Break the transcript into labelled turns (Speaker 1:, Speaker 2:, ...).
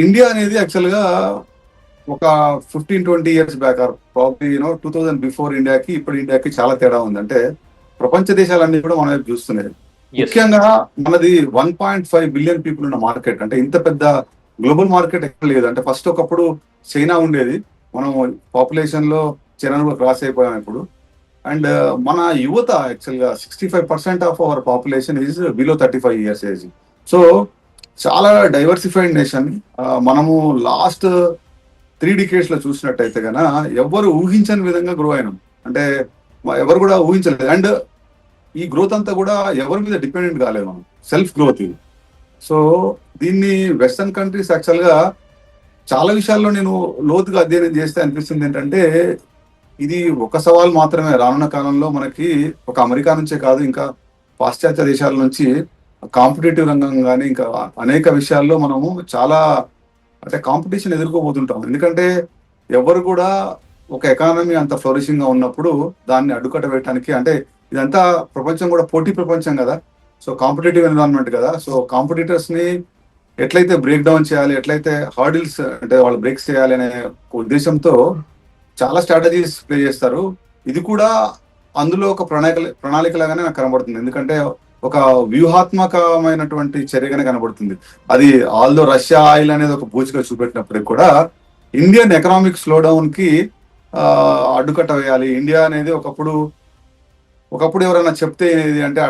Speaker 1: India అనేది actual గా ఒక 15-20 years back or probably 2000 before ఇండియాకి ఇప్పుడు ఇండియాకి చాలా తేడా ఉంది. అంటే ప్రపంచ దేశాలన్నీ కూడా మన వైపు చూస్తున్నాయి.
Speaker 2: ఎస్.
Speaker 1: ముఖ్యంగా మనది 1.5 బిలియన్ పీపుల్ ఉన్న మార్కెట్. అంటే ఇంత పెద్ద గ్లోబల్ మార్కెట్ ఎక్కడ లేదు. అంటే ఫస్ట్ ఒకప్పుడు చైనా ఉండేది. మనం పాపులేషన్ లో చైనాను కూడా క్రాస్ అయిపోయాం ఇప్పుడు. అండ్ మన యువత యాక్చువల్ గా 65% of our population is below 35 years age. So చాలా డైవర్సిఫైడ్ నేషన్. మనము లాస్ట్ 3 decades లో చూసినట్టయితే గన ఎవరు ఊహించని విధంగా గ్రో అయినాం. అంటే ఎవరు కూడా ఊహించలేదు. అండ్ ఈ గ్రోత్ అంతా కూడా ఎవరి మీద డిపెండెంట్ కాలేదు, మనం సెల్ఫ్ గ్రోత్ ఇది. సో దీన్ని వెస్టర్న్ కంట్రీస్ యాక్చువల్ గా చాలా విషయాల్లో నేను లోతుగా అధ్యయనం చేస్తే అనిపిస్తుంది ఏంటంటే ఇది ఒక సవాల్ మాత్రమే. రానున్న కాలంలో మనకి ఒక అమెరికా నుంచే కాదు, ఇంకా పాశ్చాత్య దేశాల నుంచి కాంపిటేటివ్ రంగం కానీ ఇంకా అనేక విషయాల్లో మనము చాలా అంటే కాంపిటీషన్ ఎదుర్కోబోతుంటాం. ఎందుకంటే ఎవరు కూడా ఒక ఎకానమీ అంత ఫ్లోరిషింగ్ గా ఉన్నప్పుడు దాన్ని అడ్డుకట్ట వేయడానికి, అంటే ఇదంతా ప్రపంచం కూడా పోటీ ప్రపంచం కదా. సో కాంపిటేటివ్ ఎన్విరాన్మెంట్ కదా. సో కాంపిటీటర్స్ ని ఎట్లయితే బ్రేక్ డౌన్ చేయాలి, ఎట్లయితే హార్డిల్స్ అంటే వాళ్ళు బ్రేక్స్ చేయాలి అనే ఉద్దేశంతో చాలా స్ట్రాటజీస్ ప్లే చేస్తారు. ఇది కూడా అందులో ఒక ప్రణాళిక లాగానే నాకు కనబడుతుంది. ఎందుకంటే ఒక వ్యూహాత్మకమైనటువంటి చర్యగానే కనబడుతుంది. అది ఆల్దో రష్యా ఆయిల్ అనేది ఒక పూచిగా చూపెట్టినప్పటికీ కూడా ఇండియన్ ఎకనామిక్ స్లో డౌన్ కి అడ్డుకట్ట వేయాలి. ఇండియా అనేది ఒకప్పుడు ఎవరైనా చెప్తే ఏది అంటే